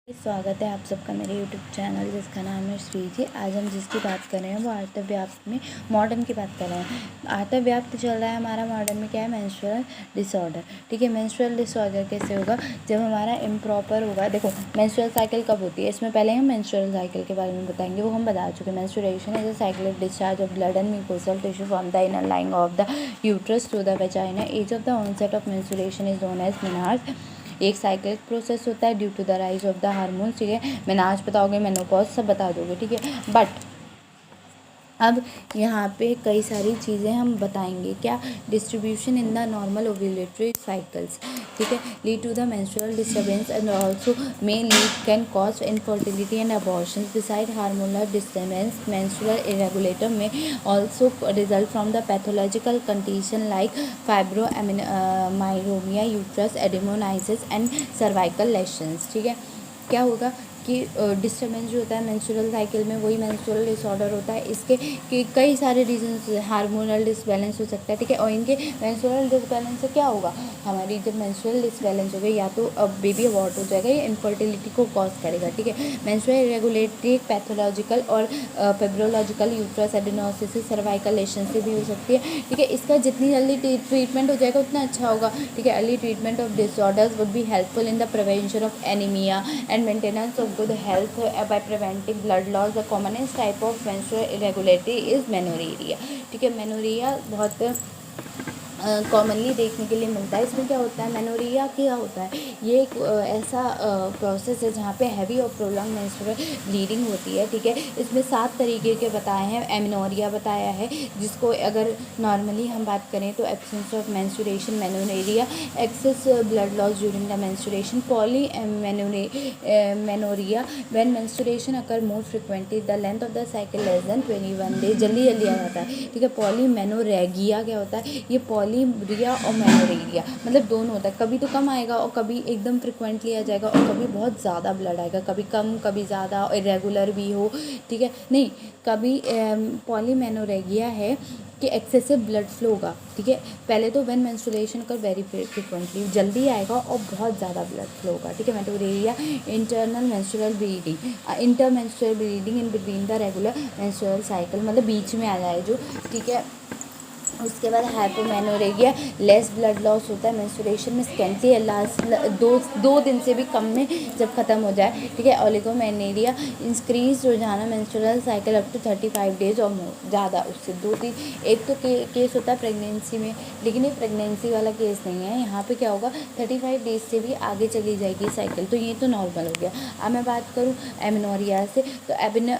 स्वागत है आप सबका मेरे यूट्यूब चैनल जिसका नाम है श्री जी। आज हम जिसकी बात कर रहे हैं वो आर्तव्याप्त में मॉडर्न की बात कर रहे हैं। आर्तव्याप्त चल रहा है हमारा मॉडर्न में क्या है, मेंस्ट्रुअल डिसऑर्डर। ठीक है, मेंस्ट्रुअल डिसऑर्डर कैसे होगा, जब हमारा इम्प्रॉपर होगा। देखो मेंस्ट्रुअल साइकिल कब होती है, इसमें पहले हम मेंस्ट्रुअल साइकिल के बारे में बताएंगे, वो हम बता चुके हैं। Menstruation is a cyclic discharge of blood and mucosal tissue from the inner lining of the uterus to the vagina. Age of the onset of menstruation is known as menarche. एक साइक्लिक प्रोसेस होता है due to the rise of the hormones. ठीक है, मेनार्ज बताओगे, menopause सब बता दोगे। ठीक है, बट अब यहाँ पे कई सारी चीज़ें हम बताएंगे। क्या, distribution in the normal ovulatory cycles. ठीक है, lead to the menstrual disturbance and also may lead can cause infertility and abortion. Besides hormonal disturbance, menstrual irregularity may also result from the pathological condition like fibromyalgia, uterus adenomyosis and cervical lesions. ठीक है, क्या होगा कि disturbance जो होता है menstrual cycle में, वही मेंस्ट्रुअल डिसऑर्डर होता है। इसके कि कई सारे रीजंस, हार्मोनल डिसबैलेंस हो सकता है। ठीक है, और इनके मेंस्ट्रुअल डिसबैलेंस से क्या होगा, हमारी जब मेंस्ट्रुअल डिसबैलेंस हो गई, या तो अब बेबी अबॉर्ट हो जाएगा या इनफर्टिलिटी को कॉज करेगा। ठीक है, मेंस्ट्रुअल इरेगुलेटरी पैथोलॉजिकल और फेब्रोलॉजिकल यूट्रस एडिनोसिस, सर्वाइकल लेशन से भी हो सकती है। ठीक है, इसका जितनी जल्दी ट्रीटमेंट हो जाएगा उतना अच्छा होगा। ठीक है, early treatment of disorders would be helpful in the prevention of anaemia and maintenance of good health by preventing blood loss. The commonest type of menstrual irregularity is menorrhagia. ठीक है, मेनोरिया बहुत कॉमनली देखने के लिए मिलता है। इसमें क्या होता है, मेनोरिया क्या होता है, ये एक ऐसा प्रोसेस है जहाँ पे हैवी और प्रोलॉन्ग मेंस्ट्रुअल ब्लीडिंग होती है। ठीक है, इसमें 7 तरीके के बताए हैं। एमेनोरिया बताया है, जिसको अगर नॉर्मली हम बात करें तो absence of menstruation menorrhoea, excess blood loss during the menstruation. Poly menorrhoea, when menstruation occur more frequently, the length of the cycle less than 21 days, जल्दी जल्दी आ जाता है। ठीक है, पॉली मेनोरेगिया क्या होता है, ये पॉलीरिया और मेनोरेगिया मतलब दोनों होता है। कभी तो कम आएगा और कभी एकदम फ्रिक्वेंटली आ जाएगा, और कभी बहुत ज़्यादा ब्लड आएगा, कभी कम कभी ज़्यादा, इरेगुलर भी हो। ठीक है, नहीं, कभी पॉलीमेनोरेगिया है कि एक्सेसिव ब्लड फ्लो होगा। ठीक है, पहले तो व्हेन मेंस्ट्रुएशन कर वेरी फ्रिक्वेंटली, जल्दी आएगा और बहुत ज़्यादा ब्लड फ्लो होगा। ठीक है, menorrhagia internal menstrual bleeding, inter menstrual bleeding in between the regular menstrual cycle, मतलब बीच में आ जाए जो। ठीक है, उसके बाद हाइपोमेनोरेगिया, लेस ब्लड लॉस होता है मेंस्ट्रुएशन में, स्कैंटली लास्ट दो दिन से भी कम में जब ख़त्म हो जाए। ठीक है, ओलिगोमेनेरिया, इंक्रीज हो जाना menstrual cycle up to 35 days और मोर, ज़्यादा उससे 2-3। एक तो केस होता है प्रेगनेंसी में, लेकिन ये प्रेगनेंसी वाला केस नहीं है। यहाँ पे क्या होगा, 35 डेज से भी आगे चली जाएगी साइकिल, तो ये तो नॉर्मल हो गया। अब मैं बात करूँ एमेनोरिया से, तो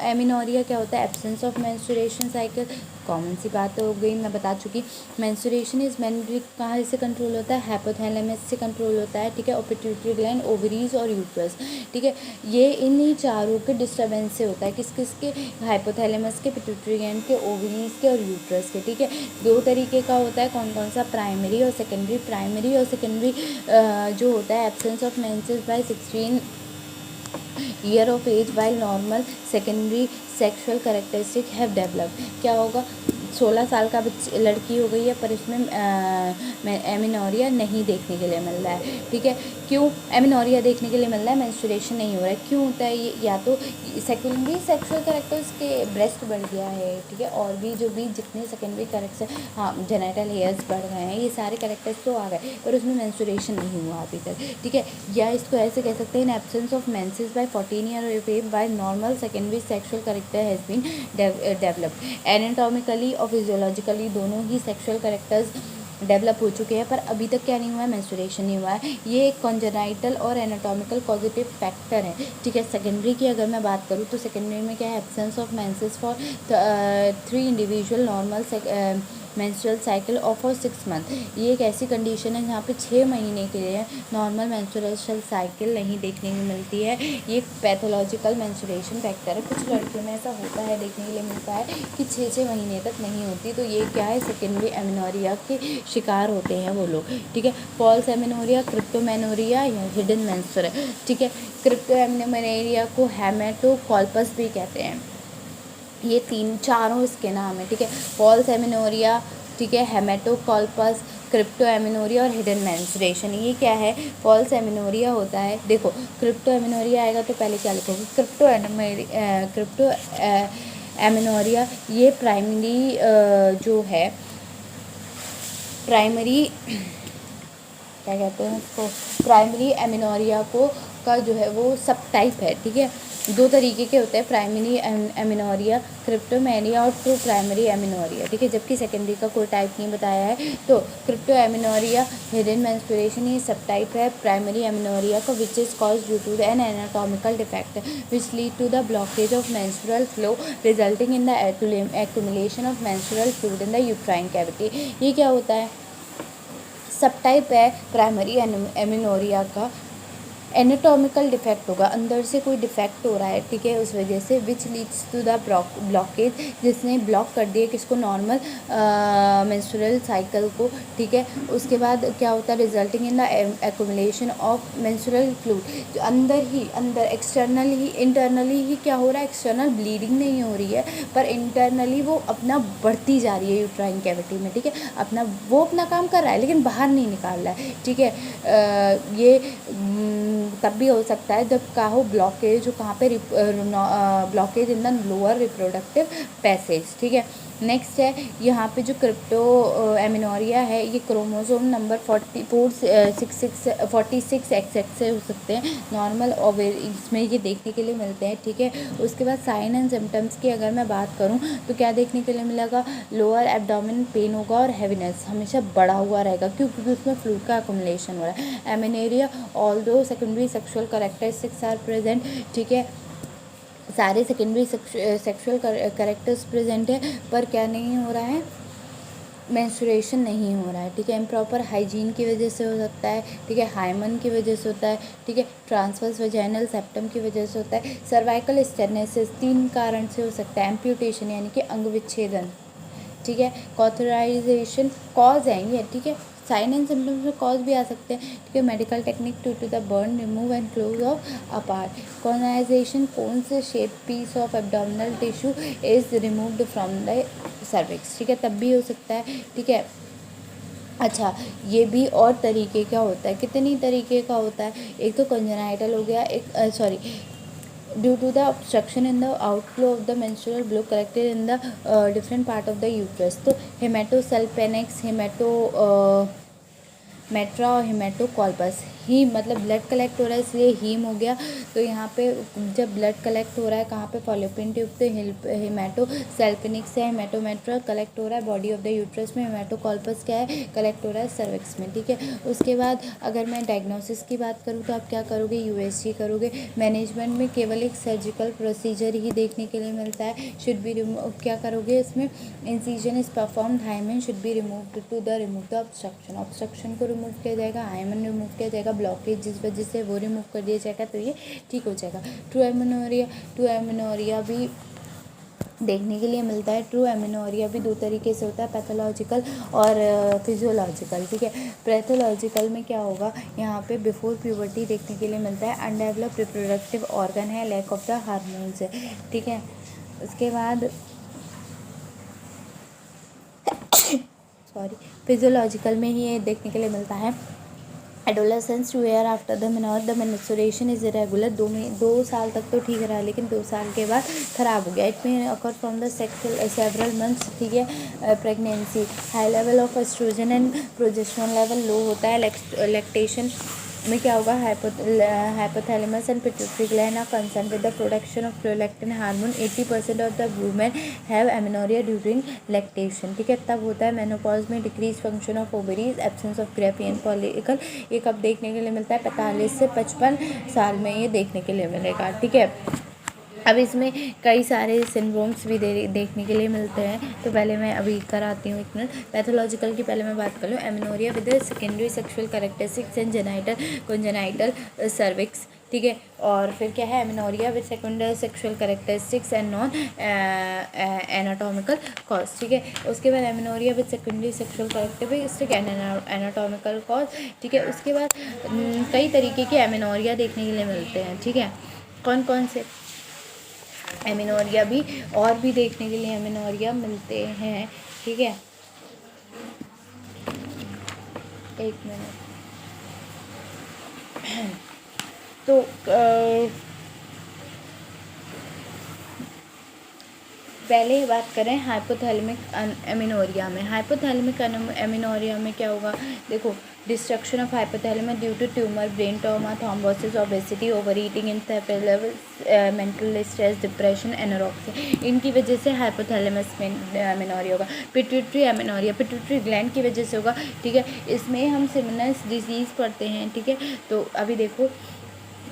एमेनोरिया क्या होता है, absence of menstruation cycle, common सी बात हो गई, मैं बता चुकी। मेंस्ट्रुएशन इज मेनली कहाँ से कंट्रोल होता है, हाइपोथैलेमस से कंट्रोल होता है। ठीक है, और पिट्यूटरी ग्लैंड, ओवरीज और यूट्रस। ठीक है, ये इन्हीं चारों के डिस्टर्बेंस से होता है। किस किस के, हाइपोथैलेमस के, पिट्यूटरी ग्लैंड के, ओवरीज के और यूट्रस के। ठीक है, 2 तरीके का होता है, कौन कौन सा, प्राइमरी और सेकेंडरी। प्राइमरी और सेकेंडरी जो होता है, absence of menses by 16 year of age while normal secondary sexual characteristic have developed. क्या होगा, 16 साल का लड़की हो गई है पर इसमें एमेनोरिया नहीं देखने के लिए मिल रहा है। ठीक है, क्यों एमेनोरिया देखने के लिए मिल रहा है, मेंस्ट्रुएशन नहीं हो रहा है, क्यों होता है ये, या तो सेकेंडरी सेक्सुअल कैरेक्टर्स के ब्रेस्ट बढ़ गया है। ठीक है, और भी जो भी जितने सेकेंडरी कैरेक्टर, हाँ, जेनिटल हेयर्स बढ़ गए हैं, ये सारे कैरेक्टर्स तो आ गए, पर उसमें मेंस्ट्रुएशन नहीं हुआ अभी तक। ठीक है, या इसको ऐसे कह सकते हैं, in absence of menses by 14 year of age by normal secondary sexual character has been developed. Anatomically और फिजियोलॉजिकली दोनों ही सेक्सुअल कैरेक्टर्स डेवलप हो चुके हैं, पर अभी तक क्या नहीं हुआ है, मेंस्ट्रुएशन नहीं हुआ है। ये एक कॉन्जेनाइटल और एनाटॉमिकल पॉजिटिव फैक्टर है। ठीक है, सेकेंडरी की अगर मैं बात करूँ तो सेकेंडरी में क्या है, absence of menses for 3 individual normal menstrual cycle और फॉर 6 मंथ। ये एक ऐसी कंडीशन है जहाँ पे 6 महीने के लिए नॉर्मल मेंस्ट्रुअल साइकिल नहीं देखने को मिलती है। ये पैथोलॉजिकल मेंस्ट्रुएशन फैक्टर है। कुछ लड़कियों में ऐसा होता है, देखने के लिए मिलता है कि 6 महीने तक नहीं होती, तो ये क्या है, सेकेंडरी एमेनोरिया के शिकार होते हैं वो लोग। ठीक है, फॉल्स एमेनोरिया, क्रिप्टोमेनोरिया या हिडन मेंस्ट्रुअल। ठीक है, क्रिप्टो एमेनोरिया को हेमेटोकॉल्पस भी कहते हैं। ये 3-4 इसके नाम है। ठीक है, फॉल्स एमेनोरिया, ठीक है, हेमेटोकॉल्पस, क्रिप्टो एमिनोरिया और हिडन मेंस्ट्रुएशन। ये क्या है? फॉल्स एमिनोरिया होता है। देखो क्रिप्टो एमिनोरिया आएगा तो पहले क्या लिखोगे? क्रिप्टो एमिनोरिया ये प्राइमरी जो है प्राइमरी क्या कहते हैं उसको, प्राइमरी एमिनोरिया को का जो है वो सब टाइप है। ठीक है, दो तरीके के होते हैं, प्राइमरी एमिनोरिया क्रिप्टोमेनिया और ट्रू प्राइमरी एमिनोरिया। ठीक है, जबकि सेकेंडरी का कोई टाइप नहीं बताया है। तो क्रिप्टो एमिनोरिया हिडन मेंस्ट्रुएशन ये सब टाइप है प्राइमरी एमिनोरिया का, which is cause due to an anatomical defect which lead to the blockage of menstrual flow resulting in the accumulation of menstrual fluid in the uterine cavity. ये क्या होता है? सब type है primary amenorrhoea का, anatomical defect होगा, अंदर से कोई डिफेक्ट हो रहा है। ठीक है, उस वजह से which leads to the blockage, जिसने ब्लॉक कर दिया किसको? नॉर्मल मेंस्ट्रुअल साइकिल को। ठीक है, उसके बाद क्या होता है? Resulting in the accumulation of menstrual fluid, अंदर एक्सटर्नली इंटरनली ही क्या हो रहा है? एक्सटर्नल ब्लीडिंग नहीं हो रही है, पर इंटरनली वो अपना बढ़ती जा रही है यूट्राइन कैविटी में। ठीक है, वो अपना काम कर रहा है लेकिन बाहर नहीं निकाल रहा है। ठीक है, ये तब भी हो सकता है जब क्या हो? ब्लॉकेज, जो कहाँ पे? Blockage in the lower reproductive passage. ठीक है, नेक्स्ट है यहाँ पे जो क्रिप्टो एमिनोरिया है, ये क्रोमोसोम नंबर 46XX से हो सकते हैं नॉर्मल ओवेरी, इसमें ये देखने के लिए मिलते हैं। ठीक है, उसके बाद साइन एंड सिम्टम्स की अगर मैं बात करूँ तो क्या देखने के लिए मिलेगा? लोअर एब्डोमेन पेन होगा और हैवीनेस हमेशा बढ़ा हुआ रहेगा, क्योंकि उसमें फ्लूइड का अकोमोलेशन हो रहा है। Amenorrhoea although secondary sexual characteristics are present. ठीक है, सारे सेकेंडरी सेक्सुअल कैरेक्टर्स प्रेजेंट है, पर क्या नहीं हो रहा है? मेंस्ट्रुएशन नहीं हो रहा है। ठीक है, इम्प्रॉपर हाइजीन की वजह से हो सकता है। ठीक है, हाइमन की वजह से होता है। ठीक है, ट्रांसवर्स वजाइनल सेप्टम की वजह से होता है। सर्वाइकल स्टेनोसिस 3 कारण से हो सकता है। एम्प्यूटेशन यानी कि अंग विच्छेदन। ठीक है, कॉथराइजेशन कॉज है ये। ठीक है, साइन एंड सिम्टम्स में कॉज भी आ सकते हैं। ठीक है, medical technique to the burn remove and close off apart. Conization, cone से shape piece of abdominal tissue is removed from the cervix. ठीक है, तब भी हो सकता है। ठीक है, अच्छा ये भी और तरीके का होता है, कितनी तरीके का होता है? एक तो कंजेनाइटल हो गया, एक sorry due to the obstruction in the outflow of the menstrual blood collected in the different part of the uterus. तो हेमेटोसेल्पेनिक्स, मेट्रा और हेमेटोकॉल्पस, हीम मतलब ब्लड कलेक्ट हो रहा है इसलिए हीम हो गया। तो यहाँ पे जब ब्लड कलेक्ट हो रहा है कहाँ पे? Fallopian tube. तो हेमेटोसेल्पेनिक्स से हेमेटोमेट्रा कलेक्ट हो रहा है बॉडी ऑफ द यूट्रस में। हेमेटोकॉल्पस क्या है? कलेक्ट हो रहा है सर्विक्स में। ठीक है, उसके बाद अगर मैं डायग्नोसिस की बात करूँ तो आप क्या करोगे? यूएसजी करोगे। मैनेजमेंट में केवल एक सर्जिकल प्रोसीजर ही देखने के लिए मिलता है। शुड बी रिमूव, क्या करोगे इसमें? Incision is perform, hymen should be remove to the remove the obstruction को रिमूव किया जाएगा, हाइमन रिमूव किया जाएगा, ब्लॉकेज जिस वजह से वो रिमूव कर दिया जाएगा, तो ये ठीक हो जाएगा। ट्रू एमिनोरिया भी देखने के लिए मिलता है। ट्रू एमिनोरिया भी दो तरीके से होता है, पैथोलॉजिकल और फिजियोलॉजिकल। ठीक है, पैथोलॉजिकल में क्या होगा? यहाँ पे बिफोर प्यूबर्टी देखने के लिए मिलता है, अनडेवलप्ड रिप्रोडक्टिव ऑर्गन है, लैक ऑफ द हार्मोन्स है। ठीक है, उसके बाद फिजियोलॉजिकल में ही ये देखने के लिए मिलता है। Adolescence 2 year after the menstruation is irregular, 2 साल तक तो ठीक रहा, लेकिन 2 साल के बाद ख़राब हो गया। It may occur from the several months. ठीक है, pregnancy, high level of oestrogen and progesterone level low होता है। लैक्टेशन में क्या होगा? Hypothalamus and pituitary gland are concern with the production of prolactin hormone. 80% of the women have amenorrhoea during lactation. ठीक है, तब होता है मेनोपॉज में decrease function of ovaries, absence of Graafian follicle. ये कब देखने के लिए मिलता है? 45 से 55 साल में ये देखने के लिए मिलेगा। ठीक है, अब इसमें कई सारे सिंड्रोम्स भी देखने के लिए मिलते हैं। तो पहले मैं अभी कराती हूँ 1 मिनट। पैथोलॉजिकल की पहले मैं बात कर लूँ। Amenorrhoea with secondary sexual characteristics and congenital cervix. ठीक है, और फिर क्या है? Amenorrhoea with secondary sexual characteristics and non anatomical cause. ठीक है, उसके बाद amenorrhoea with secondary sexual characteristic and anatomical cause. ठीक है, उसके बाद कई तरीके के एमिनोरिया देखने के लिए मिलते हैं। ठीक है, कौन कौन से एमिनोरिया भी और भी देखने के लिए एमिनोरिया मिलते हैं। ठीक है, एक मिनट। तो पहले बात करें हाइपोथैलेमिक एमिनोरिया में। हाइपोथैलेमिक एमिनोरिया में क्या होगा, देखो, destruction of hypothalamus due to tumour, brain trauma, thrombosis, obesity, over eating, mental stress, depression, anorexia, इनकी वजह से हाइपोथैलेमस में एमिनोरिया होगा। पिट्यूटरी एमिनोरिया पिट्यूटरी ग्लैंड की वजह से होगा, ठीक है। इसमें हम सिमनस डिजीज़ पढ़ते हैं, ठीक है। तो अभी देखो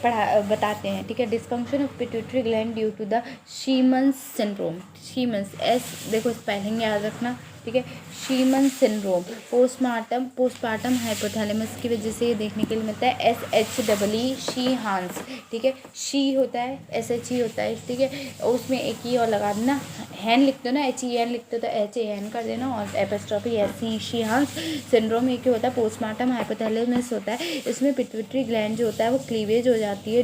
बताते हैं, ठीक है। Dysfunction of pituitary gland due to the Sheehan's syndrome. Sheehan's, S देखो स्पेलिंग याद रखना, ठीक है। शीमन्स सिंड्रोम पोस्टमार्टम हाइपोथैलेमस की वजह से ये देखने के लिए मिलता है। SHEE शी हांस, ठीक है। शी होता है, SHE होता है, ठीक है। उसमें एक ही और लगा देना, हैन लिख दो ना, HEN लिखते हो तो HAN कर देना, और apostrophe SC she Hans syndrome ये क्या होता है, पोस्टमार्टम हाइपोथैलेमस होता है। इसमें पिट्यूटरी ग्लैंड जो होता है वो क्लीवेज हो जाती है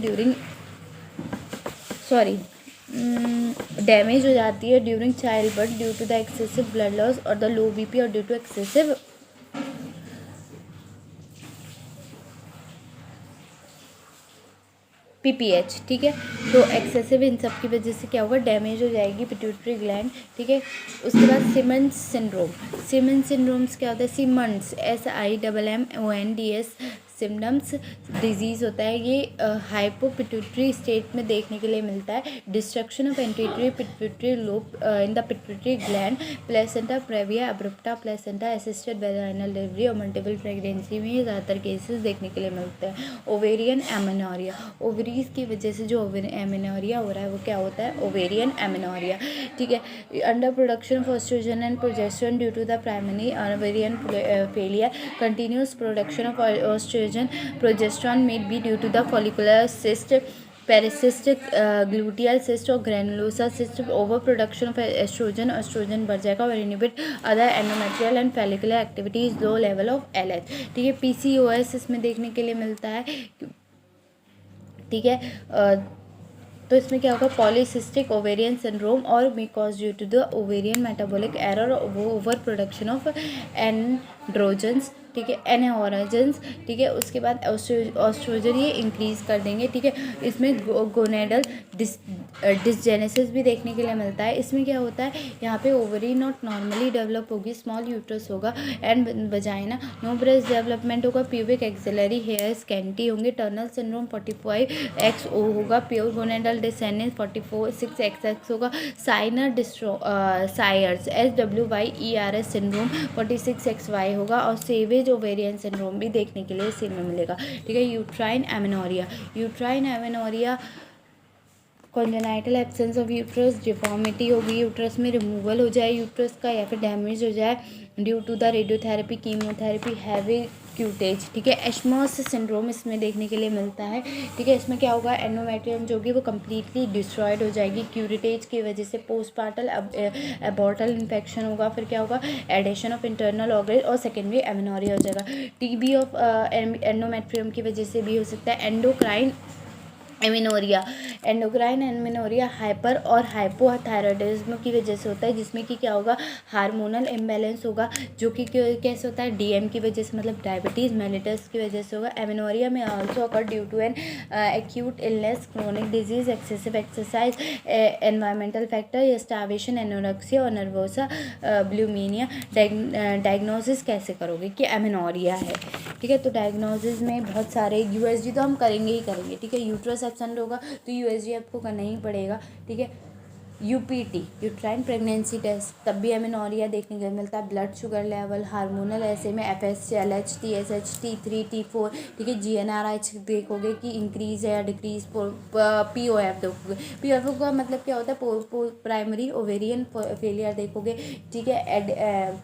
डैमेज हो जाती है during child birth due to the excessive blood loss और द लो BP और ड्यू टू एक्सेसिव PPH, ठीक है। तो एक्सेसिव इन सब की वजह से क्या होगा, डैमेज हो जाएगी पिट्यूटरी ग्लैंड, ठीक है। उसके बाद सिमन्स सिंड्रोम्स क्या होता है, सिमन्स SIMMONDS सिम्टम्स डिजीज़ होता है। ये हाइपोपिट्यूटरी स्टेट में देखने के लिए मिलता है। Destruction of anterior pituitary lobe in the pituitary gland, placenta previa abruptio, placenta assisted vaginal delivery और मल्टीपल प्रेगनेंसी में ये ज़्यादातर केसेस देखने के लिए मिलते हैं। ओवेरियन एमेनोरिया, ओवरीज की वजह से जो एमेनोरिया हो रहा है वो क्या होता है, ओवेरियन एमेनोरिया, ठीक है। Under production of oestrogen and progesterone due to the primary ovarian failure, continuous production of oestrogen progesterone may be due to the follicular cyst, pericystic gluteal cyst और granulosa cyst, over production of oestrogen बढ़ जाएगा और inhibit other endometrial and follicular activities, low level of LH, ठीक है। PCOS इसमें देखने के लिए मिलता है, ठीक है। तो इसमें क्या होगा, पॉलीसिस्टिक ओवेरियन सिंड्रोम और may cause due to the ovarian metabolic error, over production of androgens, ठीक है, एनोरोजन्स, ठीक है। उसके बाद ऑस्ट्रोजन ये इंक्रीज कर देंगे, ठीक है। इसमें गोनेडल डिसजेनेसिस भी देखने के लिए मिलता है। इसमें क्या होता है, यहाँ पे ओवरी नॉट नॉर्मली डेवलप होगी, स्मॉल यूट्रस होगा and vagina, no breast development होगा, प्यूबिक एक्सिलरी हेयर स्कैंटी होंगे, टर्नल सिंड्रोम 45XO होगा, प्योर गोनेडल डिसेंडेंस 46XX होगा, साइनर सायर्स SWYERS सिंड्रोम 46XY होगा, और सेवेज ओवेरियन सिंड्रोम भी देखने के लिए इसी में मिलेगा, ठीक है। Uterine amenorrhoea congenital absence of uterus, deformity होगी, यूट्रस में रिमूवल हो जाए यूट्रस का या फिर डैमेज हो जाए due to the radiotherapy, chemotherapy, heavy curettage, ठीक है। एशमॉस सिंड्रोम इसमें देखने के लिए मिलता है, ठीक है। इसमें क्या होगा, एंडोमेट्रियम जो होगी वो कम्प्लीटली डिस्ट्रॉयड हो जाएगी क्यूरेटेज की वजह से, पोस्टपार्टल एबॉर्टल इन्फेक्शन होगा, फिर क्या होगा, एडिशन ऑफ इंटरनल ऑर्गन और सेकेंडरी एमेनोरिया हो जाएगा। TB ऑफ एंडोमेट्रियम की वजह से भी हो सकता है। एंडोक्राइन एमेनोरिया हाइपर और हाइपोथायरॉयडिज्म की वजह से होता है, जिसमें कि क्या होगा, हार्मोनल इम्बैलेंस होगा, जो कि कैसे होता है, DM की वजह से, मतलब डायबिटीज़ मेलिटस की वजह से होगा। एमेनोरिया में also occur due to an acute illness, chronic disease, excessive exercise, environmental factor या स्टार्वेशन, एनोरेक्सिया और नर्वोसा बुलिमिया। डायग्नोसिस कैसे करोगे कि एमेनोरिया है, ठीक है। तो डायग्नोसिस में बहुत सारे USG तो हम करेंगे ही करेंगे, ठीक है। यूट्रस एब्सेंट होगा तो USG आपको करना ही पड़ेगा, ठीक है। UPT यूट्राइन प्रेगनेंसी टेस्ट, तब भी एमेनोरिया देखने को मिलता है। ब्लड शुगर लेवल, हार्मोनल ऐसे में FS, LH, TSH, T3, T4, ठीक है। GnRH देखोगे कि इंक्रीज है या डिक्रीज। POF देखोगे, POF का मतलब क्या होता है, प्राइमरी ओवेरियन फेलियर देखोगे, ठीक है।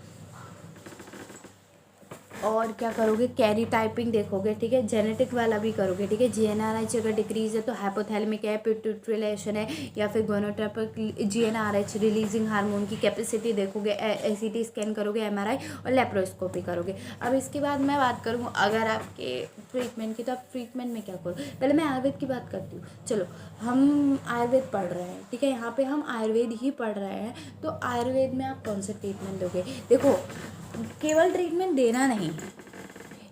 और क्या करोगे, कैरी टाइपिंग देखोगे, ठीक है। जेनेटिक वाला भी करोगे, ठीक है। GnRH अगर डिक्रीज है तो हाइपोथैलेमिक है, पिट्यूटरी है, या फिर गोनोट्रोपिक GnRH रिलीजिंग हार्मोन की कैपेसिटी देखोगे, ACT स्कैन करोगे, MRI और लेप्रोस्कोपी करोगे। अब इसके बाद मैं बात करूँ अगर आपके ट्रीटमेंट की, तो आप ट्रीटमेंट में क्या करो, पहले मैं आयुर्वेद की बात करती हूँ। चलो, हम आयुर्वेद पढ़ रहे हैं, ठीक है, यहाँ पे हम आयुर्वेद ही पढ़ रहे हैं, तो आयुर्वेद में आप कौन सा ट्रीटमेंट दोगे। देखो, केवल ट्रीटमेंट देना नहीं,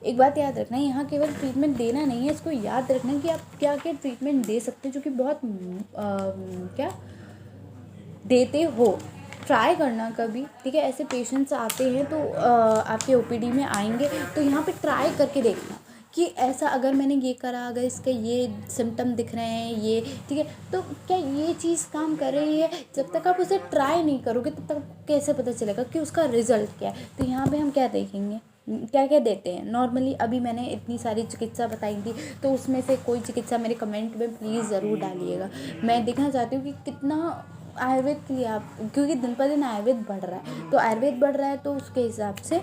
एक बात याद रखना, यहाँ केवल ट्रीटमेंट देना नहीं है, इसको याद रखना कि आप क्या क्या ट्रीटमेंट दे सकते हैं, जो कि बहुत क्या देते हो। ट्राई करना कभी, ठीक है। ऐसे पेशेंट्स आते हैं तो आपके ओपीडी में आएंगे, तो यहाँ पे ट्राई करके देखना कि ऐसा अगर मैंने ये करा, अगर इसके ये सिम्टम दिख रहे हैं ये, ठीक है, तो क्या ये चीज़ काम कर रही है। जब तक आप उसे ट्राई नहीं करोगे तब तक कैसे पता चलेगा कि उसका रिजल्ट क्या है। तो यहाँ पे हम क्या देखेंगे, क्या क्या देते हैं नॉर्मली। अभी मैंने इतनी सारी चिकित्सा बताई थी, तो उसमें से कोई चिकित्सा मेरे कमेंट में प्लीज़ ज़रूर डालिएगा। मैं देखना चाहती हूँ कि कितना आयुर्वेद के लिए आप, क्योंकि दिन पर दिन आयुर्वेद बढ़ रहा है, तो आयुर्वेद बढ़ रहा है तो उसके हिसाब से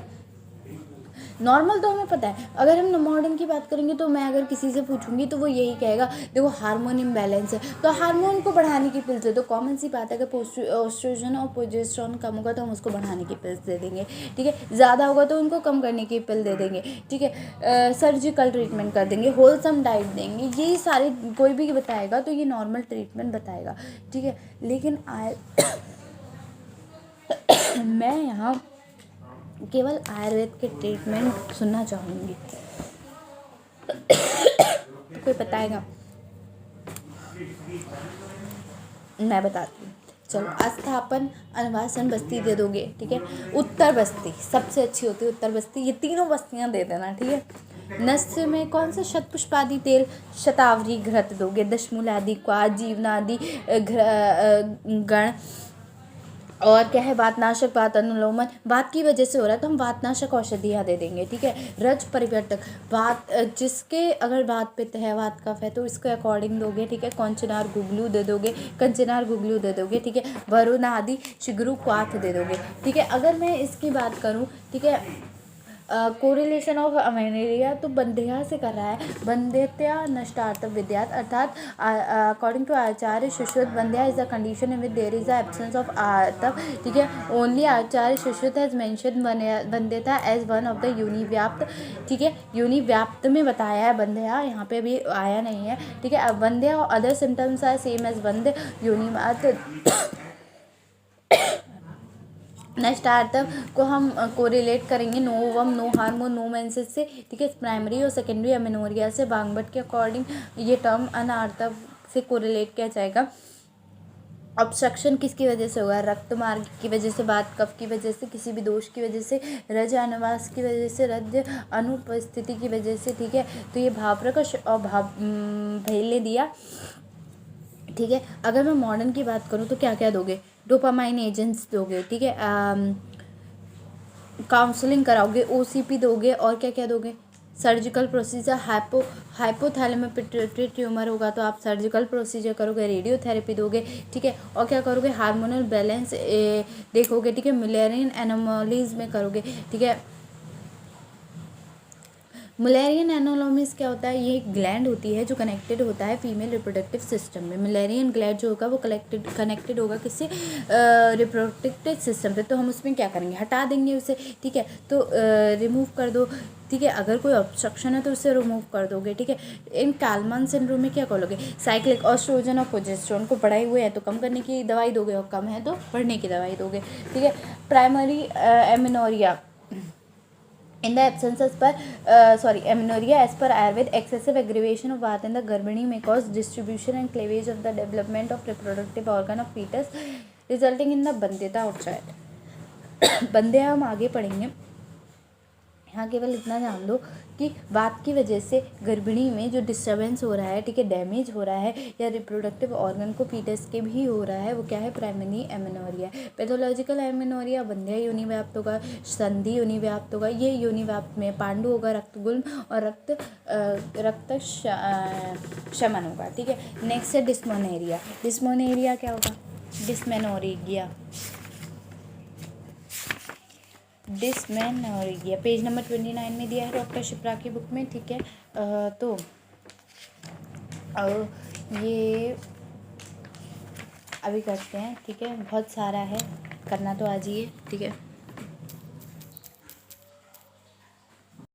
नॉर्मल तो हमें पता है। अगर हम मॉडर्न की बात करेंगे तो मैं अगर किसी से पूछूंगी तो वो यही कहेगा, देखो हार्मोन इम्बैलेंस है तो हार्मोन को बढ़ाने की पिल्स दे दो। कॉमन सी बात है, अगर ऑस्ट्रोजन और प्रोजेस्टेरोन कम होगा तो हम उसको बढ़ाने की पिल्स दे देंगे, ठीक है। ज़्यादा होगा तो उनको कम करने की पिल दे देंगे, ठीक है। सर्जिकल ट्रीटमेंट कर देंगे, होलसम डाइट देंगे, यही सारे कोई भी बताएगा तो ये नॉर्मल ट्रीटमेंट बताएगा, ठीक है। लेकिन मैं यहाँ केवल आयुर्वेद के ट्रीटमेंट सुनना चाहूँगी। तो कोई बताएगा, मैं बताती हूँ। चलो, अस्थापन, अनुवासन बस्ती दे दोगे, ठीक है। उत्तर बस्ती सबसे अच्छी होती है, उत्तर बस्ती, ये तीनों बस्तियाँ दे देना, ठीक है। नस्य में कौन सा, शतपुष्पादि तेल, शतावरी घृत दोगे, दशमूलादि, क्वाथ, जीवनादि गण, और क्या है, वातनाशक, वात अनुलोमन, वात की वजह से हो रहा है तो हम वातनाशक औषधियाँ दे देंगे, ठीक है। रज परिवर्तक, वात जिसके अगर वात पित्त है, वात कफ है तो इसके अकॉर्डिंग दोगे, ठीक है। कौंचनार गुगलू दे दोगे, कंचनार गुगलू दे दोगे, ठीक है। वरुण आदि शिगरू क्वाथ दे दोगे, ठीक है। अगर मैं इसकी बात करूँ, ठीक है, कोरिलेशन ऑफ अमेनेरिया तो बंध्या से कर रहा है, बंध्यत्या नष्टार्थ विद्यात, अर्थात according to Acharya Sushruta, bandhya is the condition in which there is the absence of artava, ठीक है। Only Acharya Sushruta has mention bandhyata as one of the yoni vyapat, ठीक है। योनि व्याप्त में बताया है बंध्या, यहाँ पे अभी आया नहीं है, ठीक है। बंध्या और other symptoms are same as bandhya yoni मात्र। नष्टार्थ को हम कोरिलेट करेंगे no ovum, no hormone, no menses से, ठीक है। प्राइमरी और सेकेंडरी अमेनोरिया से। बांगभट्ट के अकॉर्डिंग ये टर्म अनार्तव से कोरिलेट किया जाएगा। ऑब्स्ट्रक्शन किसकी वजह से होगा, रक्त मार्ग की वजह से, वात कफ की वजह से, किसी भी दोष की वजह से, रज अनुवास की वजह से, रज अनुपस्थिति की वजह से, ठीक है। तो ये भाव प्रकश और भाव भैल्य दिया, ठीक है। अगर मैं मॉडर्न की बात करूँ तो क्या क्या दोगे, डोपामाइन एजेंट्स दोगे, ठीक है। काउंसलिंग कराओगे, ओसीपी दोगे, और क्या क्या दोगे, surgical procedure, hypothalamus pituitary tumour होगा तो आप सर्जिकल प्रोसीजर करोगे, रेडियोथेरेपी दोगे, ठीक है। और क्या करोगे, हार्मोनल बैलेंस देखोगे, ठीक है। मुलेरियन एनोमलीज में करोगे, ठीक है। मुलेरियन एनोलॉमिस क्या होता है, ये एक ग्लैंड होती है जो कनेक्टेड होता है फीमेल रिप्रोडक्टिव सिस्टम में। मुलेरियन ग्लैंड जो होगा वो कनेक्टेड होगा किससे, रिप्रोडक्टिव सिस्टम पे। तो हम उसमें क्या करेंगे, हटा देंगे उसे, ठीक है। तो रिमूव कर दो, ठीक है। अगर कोई ऑब्स्ट्रक्शन है तो उसे रिमूव कर दोगे, ठीक है। इन कालमान सिंड्रोम में क्या करोगे, साइक्लिक ऑस्ट्रोजन और प्रोजेस्टेरोन को बढ़ाए हुए है तो कम करने की दवाई दोगे, और कम है तो बढ़ने की दवाई दोगे, ठीक है। Primary amenorrhoea, in the absence as per amenorrhea as per Ayurved, excessive aggravation of vata in the garbhini may cause distribution and cleavage of the development of reproductive organ of fetus resulting in the बंध्यता और child। बंध्या हम आगे पढ़ेंगे, यहाँ केवल इतना जान दो कि वात की वजह से गर्भिणी में जो डिस्टर्बेंस हो रहा है, ठीक है, डैमेज हो रहा है, या रिप्रोडक्टिव ऑर्गन को फीटस के भी हो रहा है, वो क्या है, प्राइमरी एमेनोरिया। पैथोलॉजिकल एमेनोरिया बंध्या योनि व्याप्त होगा, संधि योनि व्याप्त होगा। ये योनि व्याप्त में पांडु होगा, रक्तगुल्म और रक्त शमन होगा, ठीक है। नेक्स्ट है डिस्मेनोरिया। डिस्मेनोरिया क्या होगा, डिस्मेनोरिया पेज नंबर 29 में दिया है डॉक्टर शिप्रा की बुक में, ठीक है। तो ये अभी करते हैं, ठीक है। बहुत सारा है, करना तो आज ही है, ठीक है।